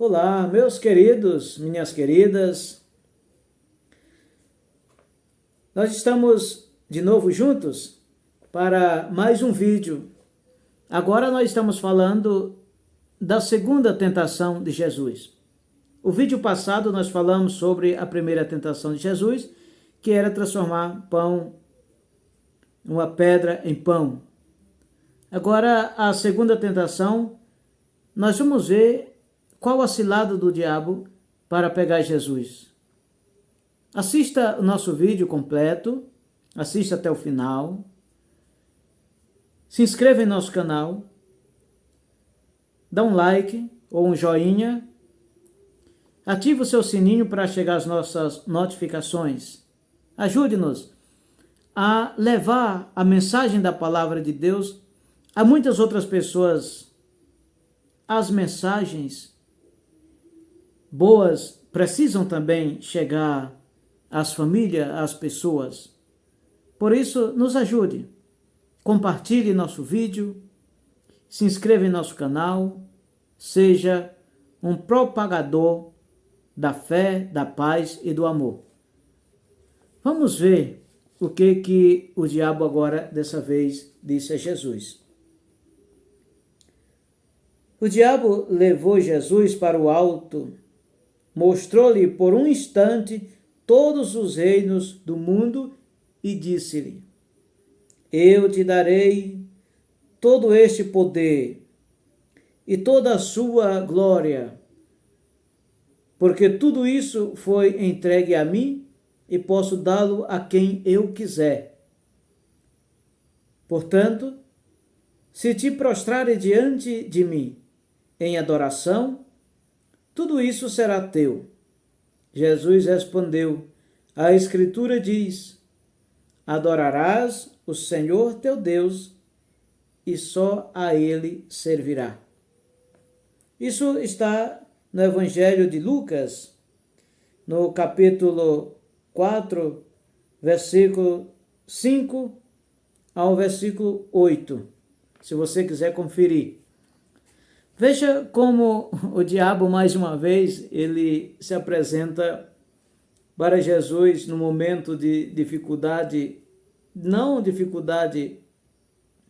Olá, meus queridos, minhas queridas. Nós estamos de novo juntos para mais um vídeo. Agora nós estamos falando da segunda tentação de Jesus. O vídeo passado nós falamos sobre a primeira tentação de Jesus, que era transformar uma pedra em pão. Agora, a segunda tentação, nós vamos ver qual a cilada do diabo para pegar Jesus. Assista o nosso vídeo completo, assista até o final, se inscreva em nosso canal, dá um like ou um joinha, ative o seu sininho para chegar as nossas notificações. Ajude-nos a levar a mensagem da palavra de Deus a muitas outras pessoas. As mensagens boas precisam também chegar às famílias, às pessoas. Por isso, nos ajude. Compartilhe nosso vídeo, se inscreva em nosso canal, seja um propagador da fé, da paz e do amor. Vamos ver o que o diabo agora, dessa vez, disse a Jesus. O diabo levou Jesus para o alto, mostrou-lhe por um instante todos os reinos do mundo e disse-lhe: Eu te darei todo este poder e toda a sua glória, porque tudo isso foi entregue a mim e posso dá-lo a quem eu quiser. Portanto, se te prostrares diante de mim em adoração, tudo isso será teu. Jesus respondeu: A Escritura diz: Adorarás o Senhor teu Deus e só a Ele servirá. Isso está no Evangelho de Lucas, no capítulo 4, versículo 5 ao versículo 8, se você quiser conferir. Veja como o diabo, mais uma vez, ele se apresenta para Jesus no momento de dificuldade, não dificuldade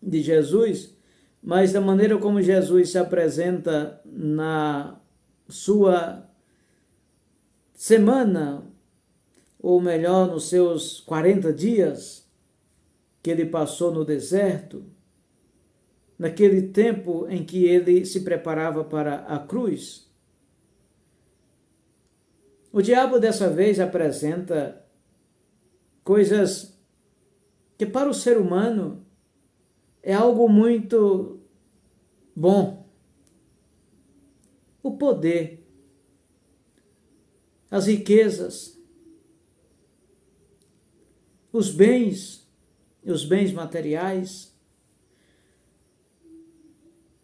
de Jesus, mas da maneira como Jesus se apresenta na sua semana, ou melhor, nos seus 40 dias que ele passou no deserto, naquele tempo em que ele se preparava para a cruz. O diabo dessa vez apresenta coisas que para o ser humano é algo muito bom. O poder, as riquezas, os bens materiais.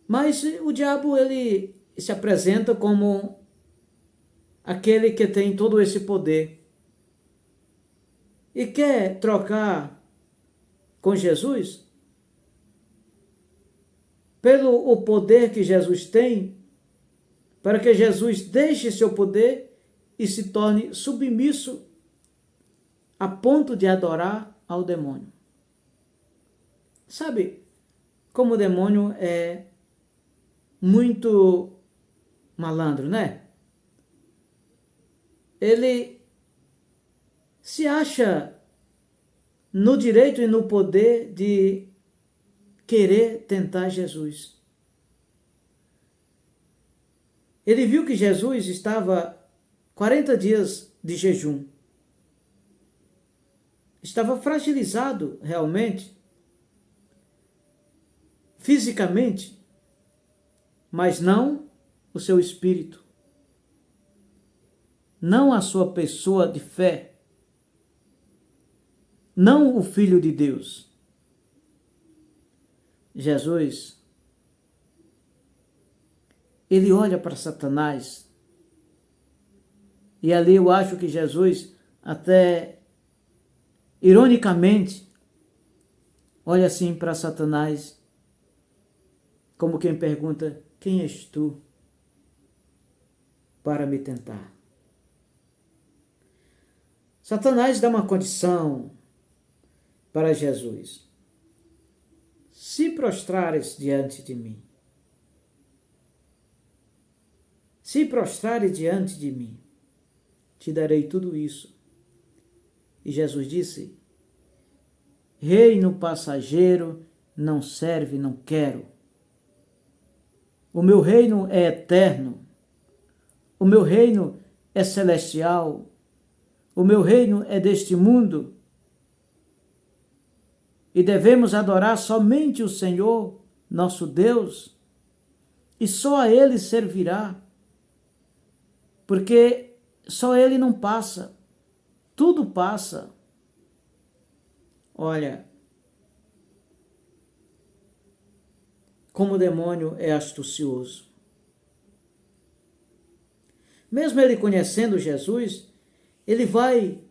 Mas o diabo, ele se apresenta como aquele que tem todo esse poder e quer trocar com Jesus pelo o poder que Jesus tem, para que Jesus deixe seu poder e se torne submisso a ponto de adorar ao demônio. Sabe como o demônio é muito malandro, né? Ele se acha no direito e no poder de querer tentar Jesus. Ele viu que Jesus estava 40 dias de jejum. Estava fragilizado realmente, fisicamente, mas não o seu espírito, não a sua pessoa de fé, não o Filho de Deus. Jesus, ele olha para Satanás, e ali eu acho que Jesus, até ironicamente, olha assim para Satanás, como quem pergunta: quem és tu? para me tentar. Satanás dá uma condição para Jesus: se prostrares diante de mim. Se prostrares diante de mim, te darei tudo isso. E Jesus disse: reino passageiro não serve, não quero. O meu reino é eterno. O meu reino é celestial. O meu reino é deste mundo. E devemos adorar somente o Senhor, nosso Deus, e só a Ele servirá, porque só Ele não passa, tudo passa. Olha, como o demônio é astucioso. Mesmo ele conhecendo Jesus, ele vai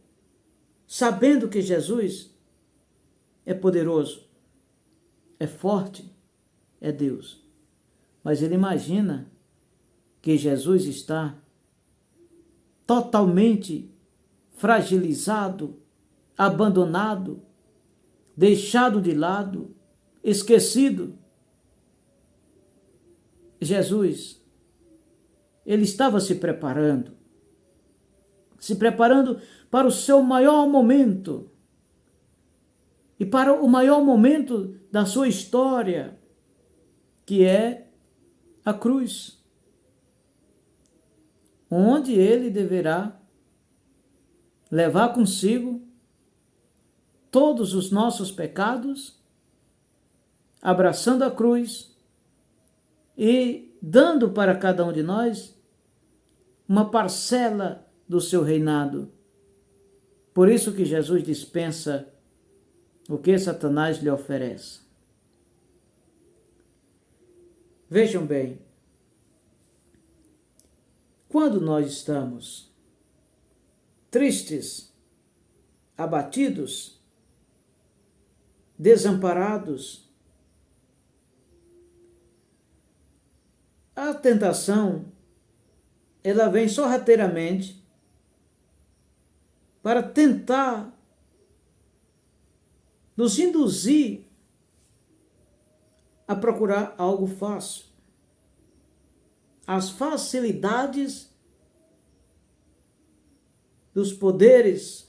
sabendo que Jesus é poderoso, é forte, é Deus. Mas ele imagina que Jesus está totalmente fragilizado, abandonado, deixado de lado, esquecido. Jesus, ele estava se preparando para o seu maior momento e para o maior momento da sua história, que é a cruz, onde ele deverá levar consigo todos os nossos pecados, abraçando a cruz e dando para cada um de nós uma parcela do seu reinado. Por isso que Jesus dispensa o que Satanás lhe oferece. Vejam bem, quando nós estamos tristes, abatidos, desamparados, a tentação, ela vem sorrateiramente para tentar nos induzir a procurar algo fácil. As facilidades dos poderes,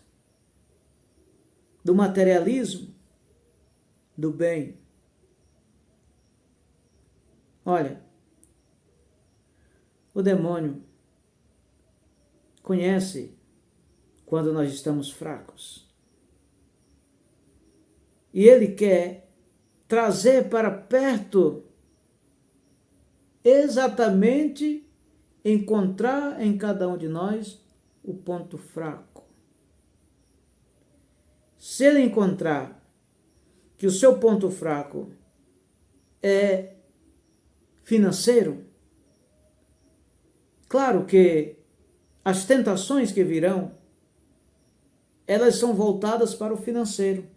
do materialismo, do bem. Olha, o demônio conhece quando nós estamos fracos. E ele quer trazer para perto exatamente encontrar em cada um de nós o ponto fraco. Se ele encontrar que o seu ponto fraco é financeiro, claro que as tentações que virão, elas são voltadas para o financeiro.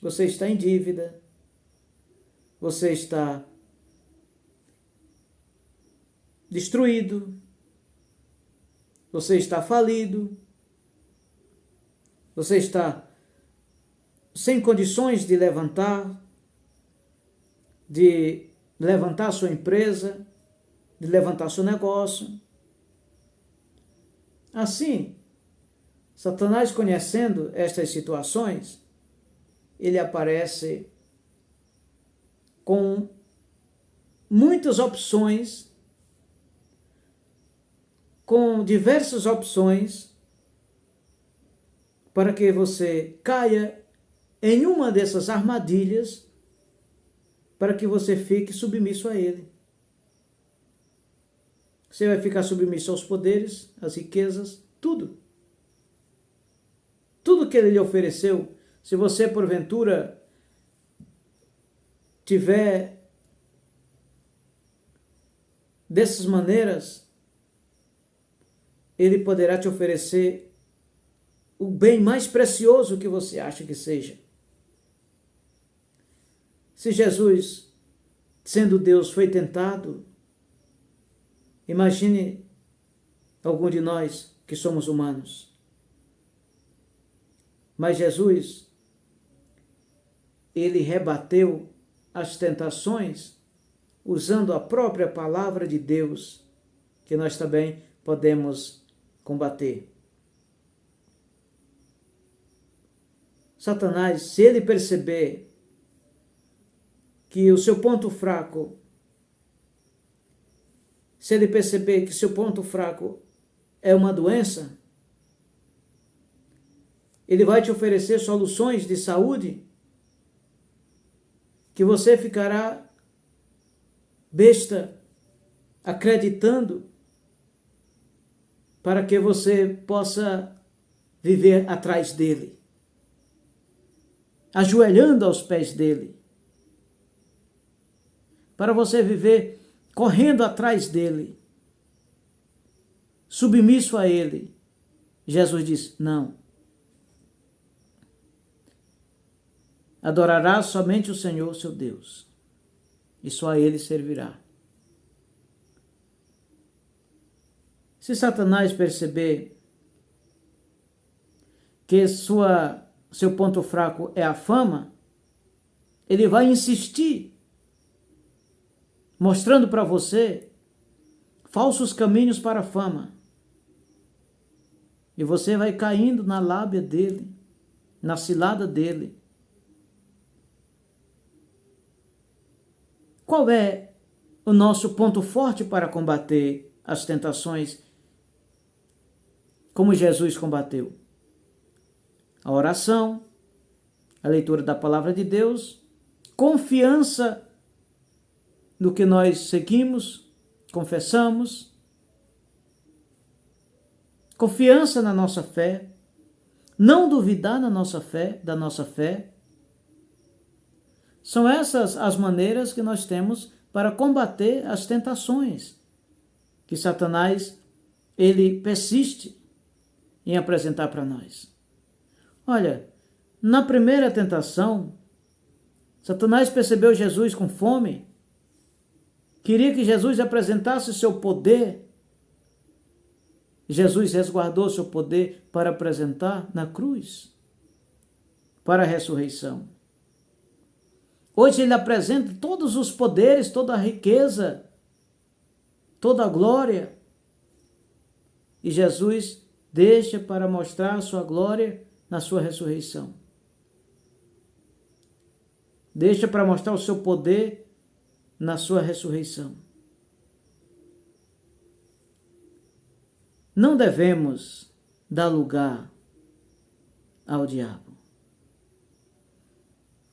Você está em dívida, você está destruído, você está falido, você está sem condições de levantar sua empresa, de levantar seu negócio. Assim, Satanás, conhecendo estas situações, ele aparece com muitas opções, com diversas opções, para que você caia em uma dessas armadilhas, para que você fique submisso a ele. Você vai ficar submisso aos poderes, às riquezas, tudo. Tudo que ele lhe ofereceu. Se você, porventura, tiver dessas maneiras, ele poderá te oferecer o bem mais precioso que você acha que seja. Se Jesus, sendo Deus, foi tentado, imagine algum de nós que somos humanos. Mas Jesus, ele rebateu as tentações usando a própria palavra de Deus, que nós também podemos combater. Satanás, se ele perceber que o seu ponto fraco, se ele perceber que seu ponto fraco é uma doença, ele vai te oferecer soluções de saúde que você ficará besta acreditando para que você possa viver atrás dele, ajoelhando aos pés dele, para você viver correndo atrás dele, submisso a ele. Jesus diz: não. Adorarás somente o Senhor, seu Deus, e só a ele servirá. Se Satanás perceber que seu ponto fraco é a fama, ele vai insistir, mostrando para você falsos caminhos para a fama. E você vai caindo na lábia dele, na cilada dele. Qual é o nosso ponto forte para combater as tentações como Jesus combateu? A oração, a leitura da palavra de Deus, confiança no que nós seguimos, confessamos, confiança na nossa fé, não duvidar da nossa fé. São essas as maneiras que nós temos para combater as tentações que Satanás, ele persiste em apresentar para nós. Olha, na primeira tentação, Satanás percebeu Jesus com fome, queria que Jesus apresentasse seu poder. Jesus resguardou seu poder para apresentar na cruz, para a ressurreição. Hoje ele apresenta todos os poderes, toda a riqueza, toda a glória. E Jesus deixa para mostrar a sua glória na sua ressurreição. Deixa para mostrar o seu poder na sua ressurreição. Não devemos dar lugar ao diabo.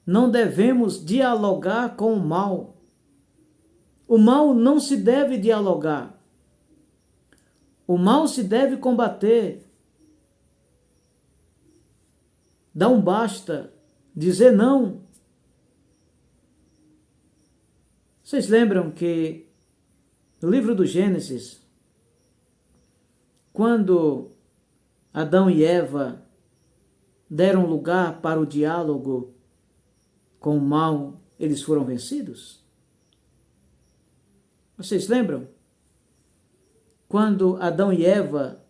Não devemos dialogar com o mal. O mal não se deve dialogar. O mal se deve combater. Dar um basta, dizer não. Vocês lembram que no livro do Gênesis, quando Adão e Eva deram lugar para o diálogo com o mal, eles foram vencidos? Vocês lembram? Quando Adão e Eva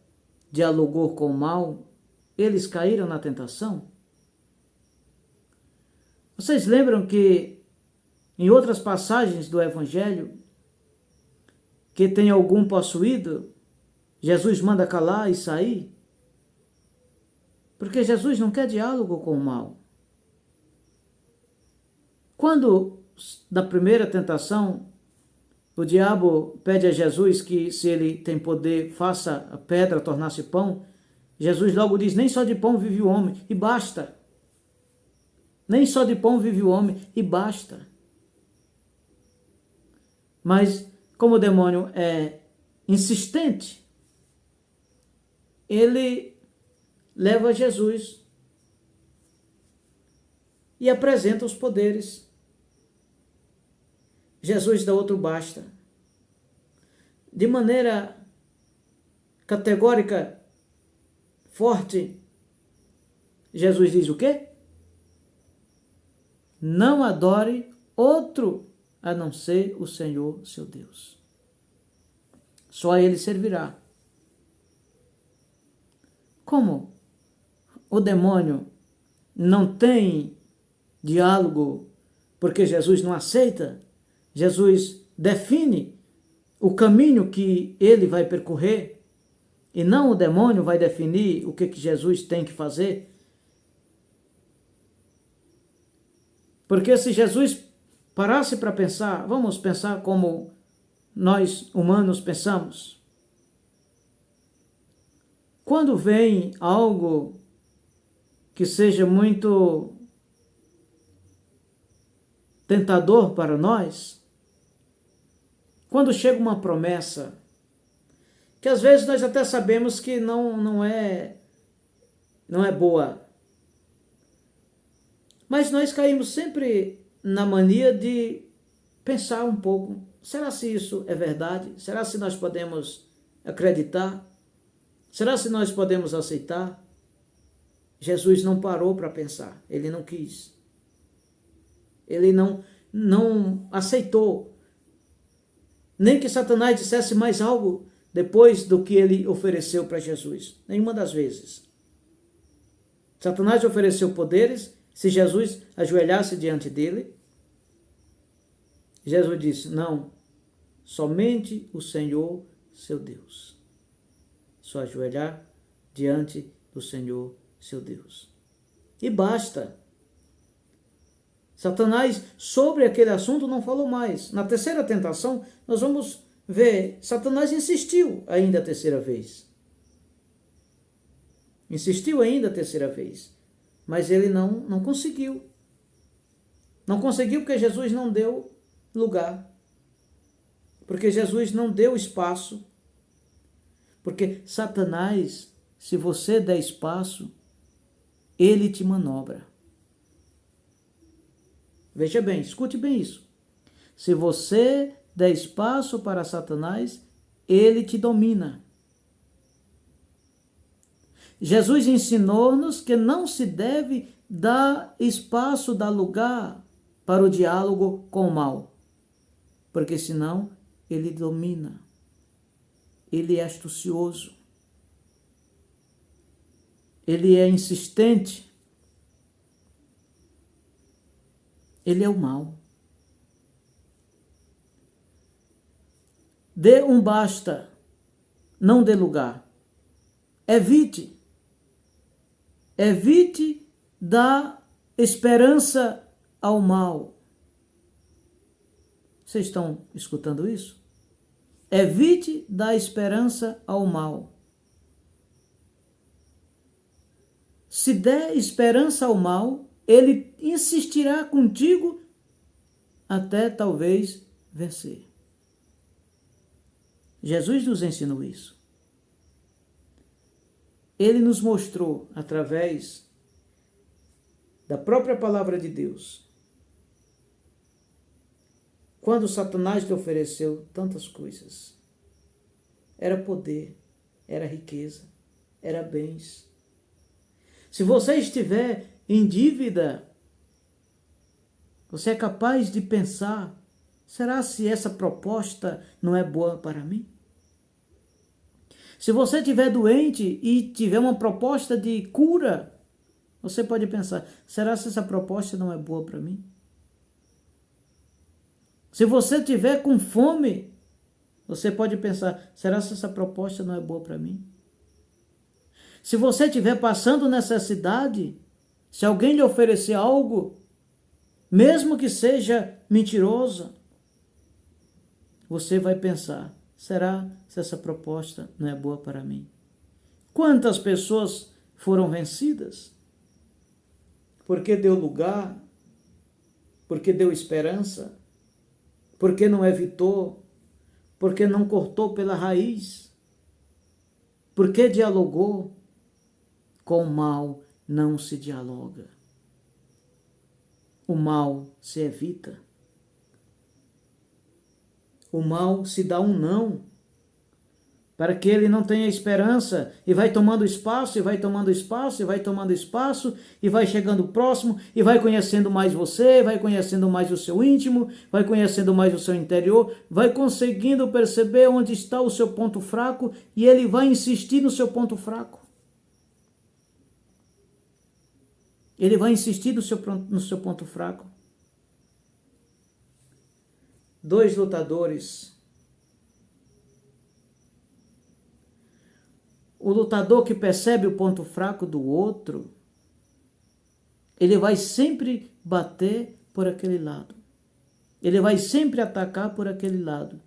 dialogou com o mal, eles caíram na tentação? Vocês lembram que em outras passagens do Evangelho, que tem algum possuído, Jesus manda calar e sair? Porque Jesus não quer diálogo com o mal. Quando, na primeira tentação, o diabo pede a Jesus que, se ele tem poder, faça a pedra tornar-se pão, Jesus logo diz: nem só de pão vive o homem, e basta. Nem só de pão vive o homem, e basta. Mas, como o demônio é insistente, ele leva Jesus e apresenta os poderes. Jesus dá outro basta. De maneira categórica, forte, Jesus diz o quê? Não adore outro a não ser o Senhor, seu Deus. Só a ele servirá. Como o demônio não tem diálogo porque Jesus não aceita? Jesus define o caminho que ele vai percorrer e não o demônio vai definir o que Jesus tem que fazer. Porque se Jesus parasse para pensar, vamos pensar como nós humanos pensamos. Quando vem algo que seja muito tentador para nós, quando chega uma promessa, que às vezes nós até sabemos que não é boa, mas nós caímos sempre na mania de pensar um pouco, será se isso é verdade? Será se nós podemos acreditar? Será se nós podemos aceitar? Jesus não parou para pensar, ele não quis. Ele não aceitou. Nem que Satanás dissesse mais algo depois do que ele ofereceu para Jesus. Nenhuma das vezes. Satanás ofereceu poderes. Se Jesus ajoelhasse diante dele, Jesus disse, não, somente o Senhor, seu Deus. Só ajoelhar diante do Senhor, seu Deus. E basta. Satanás, sobre aquele assunto, não falou mais. Na terceira tentação, nós vamos ver, Satanás insistiu ainda a terceira vez. Insistiu ainda a terceira vez. Mas ele não conseguiu. Não conseguiu porque Jesus não deu lugar. Porque Jesus não deu espaço. Porque Satanás, se você der espaço, ele te manobra. Veja bem, escute bem isso. Se você der espaço para Satanás, ele te domina. Jesus ensinou-nos que não se deve dar espaço, dar lugar para o diálogo com o mal, porque senão ele domina. Ele é astucioso. Ele é insistente. Ele é o mal. Dê um basta, não dê lugar. Evite dar esperança ao mal. Vocês estão escutando isso? Evite dar esperança ao mal. Se der esperança ao mal, ele insistirá contigo até talvez vencer. Jesus nos ensinou isso. Ele nos mostrou através da própria palavra de Deus. Quando Satanás lhe ofereceu tantas coisas, era poder, era riqueza, era bens. Se você estiver em dívida, você é capaz de pensar, será se essa proposta não é boa para mim? Se você estiver doente e tiver uma proposta de cura, você pode pensar, será se essa proposta não é boa para mim? Se você estiver com fome, você pode pensar, será se essa proposta não é boa para mim? Se você estiver passando necessidade, se alguém lhe oferecer algo, mesmo que seja mentirosa, você vai pensar, será se essa proposta não é boa para mim? Quantas pessoas foram vencidas? Porque deu lugar, porque deu esperança, porque não evitou, porque não cortou pela raiz, porque dialogou. Com o mal não se dialoga. O mal se evita. O mal se dá um não, para que ele não tenha esperança, e vai tomando espaço, e vai tomando espaço, e vai tomando espaço, e vai chegando próximo, e vai conhecendo mais você, vai conhecendo mais o seu íntimo, vai conhecendo mais o seu interior, vai conseguindo perceber onde está o seu ponto fraco, e ele vai insistir no seu ponto fraco. Ele vai insistir no seu ponto fraco. Dois lutadores. O lutador que percebe o ponto fraco do outro, ele vai sempre bater por aquele lado. Ele vai sempre atacar por aquele lado.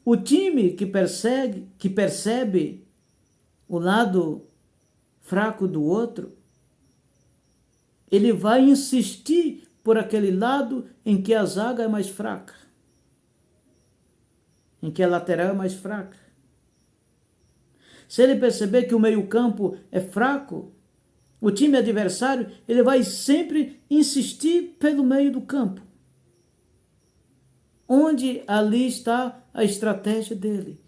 O time que percebe o lado fraco do outro, ele vai insistir por aquele lado em que a zaga é mais fraca, em que a lateral é mais fraca. Se ele perceber que o meio-campo é fraco, o time adversário, ele vai sempre insistir pelo meio do campo, onde ali está a estratégia dele,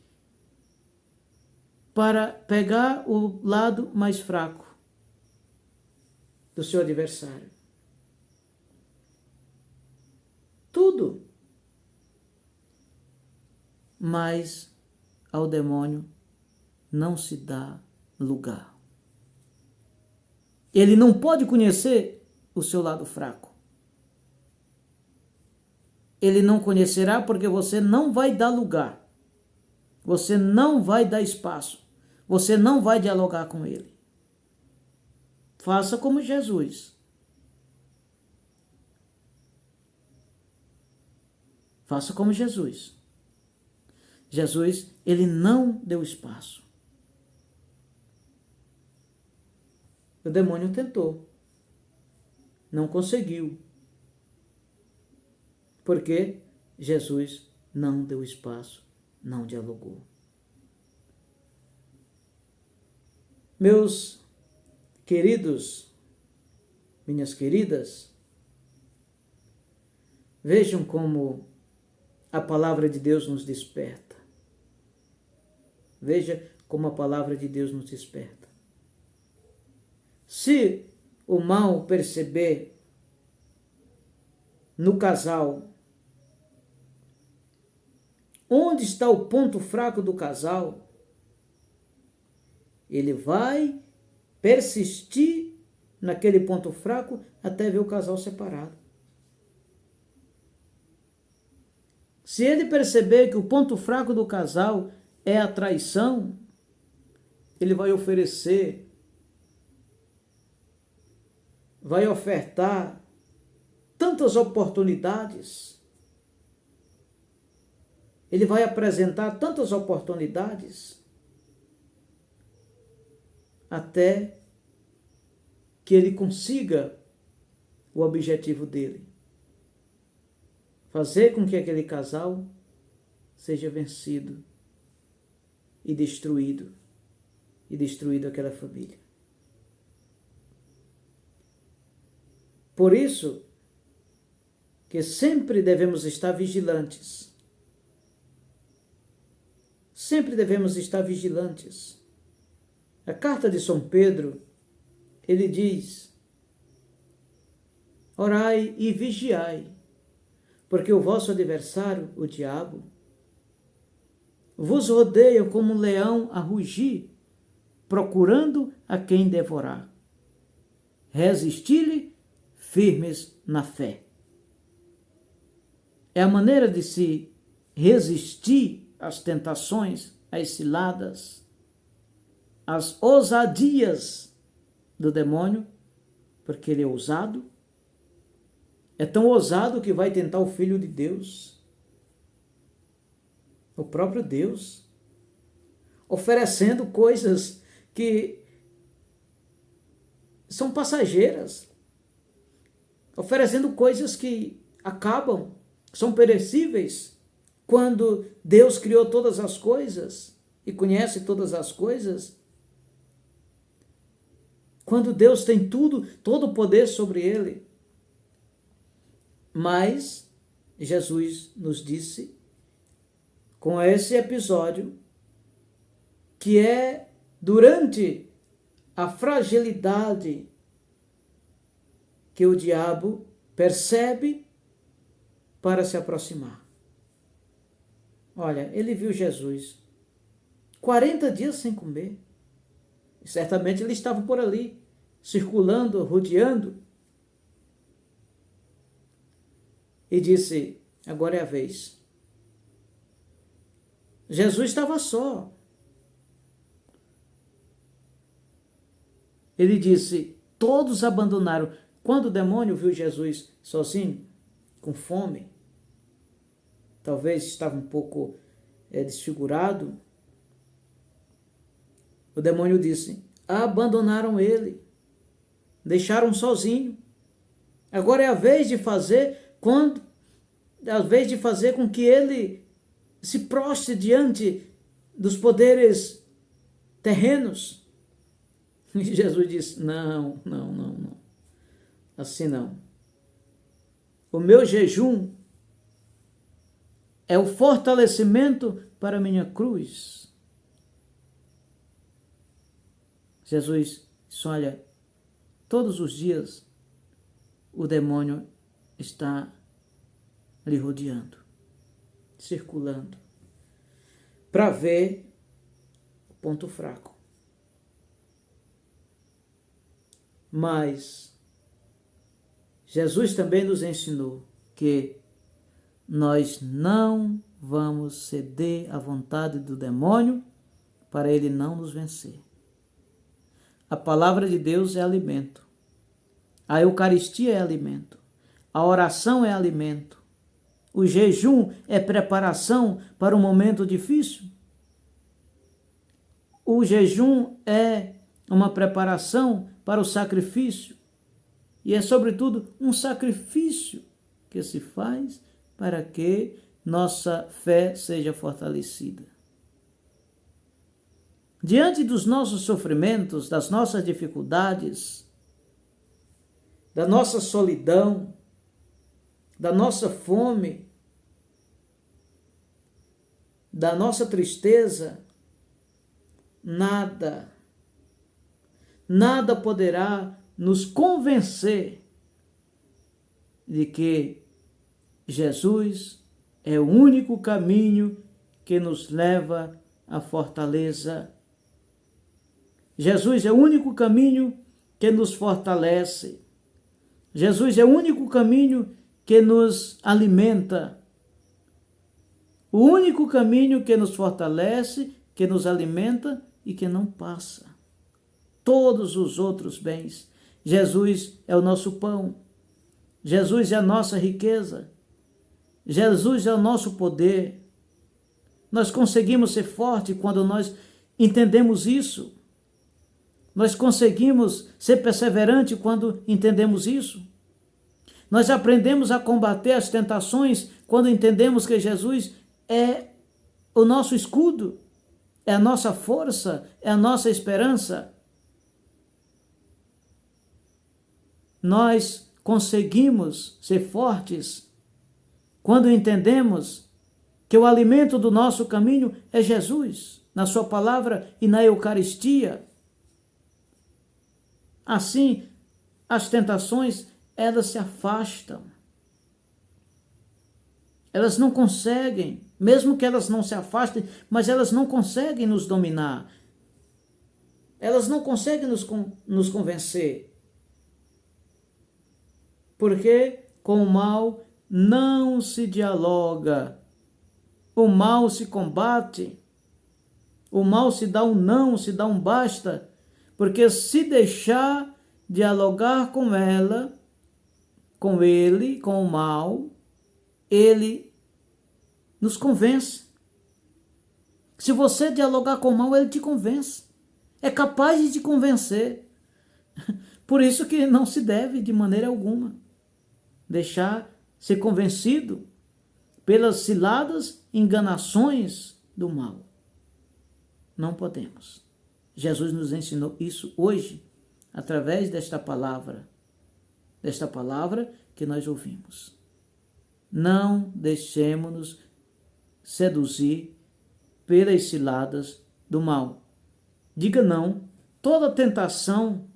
para pegar o lado mais fraco do seu adversário. Tudo. Mas ao demônio não se dá lugar. Ele não pode conhecer o seu lado fraco. Ele não conhecerá porque você não vai dar lugar. Você não vai dar espaço. Você não vai dialogar com ele. Faça como Jesus. Faça como Jesus. Jesus, ele não deu espaço. O demônio tentou. Não conseguiu. Porque Jesus não deu espaço, não dialogou. Meus queridos, minhas queridas, vejam como a palavra de Deus nos desperta. Veja como a palavra de Deus nos desperta. Se o mal perceber no casal, onde está o ponto fraco do casal, ele vai persistir naquele ponto fraco até ver o casal separado. Se ele perceber que o ponto fraco do casal é a traição, ele vai oferecer, vai ofertar tantas oportunidades, ele vai apresentar tantas oportunidades, até que ele consiga o objetivo dele. Fazer com que aquele casal seja vencido e destruído aquela família. Por isso que sempre devemos estar vigilantes. Sempre devemos estar vigilantes. A carta de São Pedro, ele diz: orai e vigiai, porque o vosso adversário, o diabo, vos rodeia como um leão a rugir, procurando a quem devorar. Resisti-lhe firmes na fé. É a maneira de se resistir às tentações, às ciladas, às ousadias do demônio, porque ele é ousado. É tão ousado que vai tentar o Filho de Deus, o próprio Deus, oferecendo coisas que são passageiras, oferecendo coisas que acabam, são perecíveis, quando Deus criou todas as coisas e conhece todas as coisas, quando Deus tem tudo, todo o poder sobre ele. Mas Jesus nos disse, com esse episódio, que é durante a fragilidade que o diabo percebe para se aproximar. Olha, ele viu Jesus 40 dias sem comer. E certamente ele estava por ali, circulando, rodeando, e disse: agora é a vez. Jesus estava só. Ele disse: todos abandonaram. Quando o demônio viu Jesus sozinho, com fome, talvez estava um pouco desfigurado, o demônio disse: abandonaram ele, deixaram sozinho. Agora é a vez de fazer com que ele se prostre diante dos poderes terrenos. E Jesus disse: não. Assim não. O meu jejum é o fortalecimento para a minha cruz. Jesus disse: olha, todos os dias o demônio está lhe rodeando, circulando, para ver o ponto fraco. Mas Jesus também nos ensinou que nós não vamos ceder à vontade do demônio para ele não nos vencer. A palavra de Deus é alimento. A Eucaristia é alimento. A oração é alimento. O jejum é preparação para um momento difícil. O jejum é uma preparação para o sacrifício. E é, sobretudo, um sacrifício que se faz para que nossa fé seja fortalecida. Diante dos nossos sofrimentos, das nossas dificuldades, da nossa solidão, da nossa fome, da nossa tristeza, nada poderá nos convencer de que Jesus é o único caminho que nos leva à fortaleza. Jesus é o único caminho que nos fortalece. Jesus é o único caminho que nos alimenta. O único caminho que nos fortalece, que nos alimenta e que não passa. Todos os outros bens. Jesus é o nosso pão. Jesus é a nossa riqueza. Jesus é o nosso poder. Nós conseguimos ser fortes quando nós entendemos isso. Nós conseguimos ser perseverantes quando entendemos isso. Nós aprendemos a combater as tentações quando entendemos que Jesus é o nosso escudo, é a nossa força, é a nossa esperança. Nós conseguimos ser fortes quando entendemos que o alimento do nosso caminho é Jesus, na sua palavra e na Eucaristia. Assim, as tentações, elas se afastam. Elas não conseguem, mesmo que elas não se afastem, mas elas não conseguem nos dominar. Elas não conseguem nos convencer. Porque com o mal não se dialoga. O mal se combate. O mal se dá um não, se dá um basta. Porque se deixar dialogar com ela, com ele, com o mal, ele nos convence. Se você dialogar com o mal, ele te convence. É capaz de te convencer. Por isso que não se deve, de maneira alguma, deixar ser convencido pelas ciladas enganações do mal. Não podemos. Jesus nos ensinou isso hoje, através desta palavra que nós ouvimos. Não deixemos-nos seduzir pelas ciladas do mal. Diga não. Toda tentação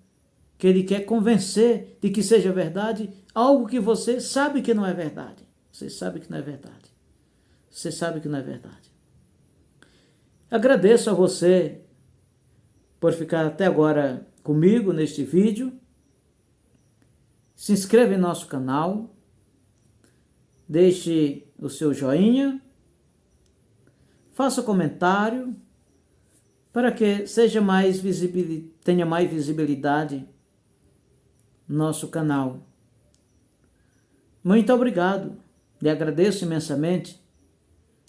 que ele quer convencer de que seja verdade, algo que você sabe que não é verdade. Você sabe que não é verdade. Você sabe que não é verdade. Agradeço a você por ficar até agora comigo neste vídeo. Se inscreva em nosso canal, deixe o seu joinha, faça comentário para que tenha mais visibilidade no nosso canal. Muito obrigado, lhe agradeço imensamente.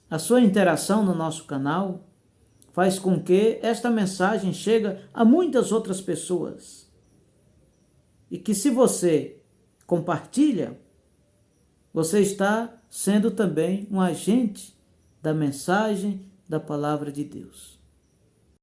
A sua interação no nosso canal faz com que esta mensagem chegue a muitas outras pessoas. E que se você compartilha, você está sendo também um agente da mensagem da palavra de Deus.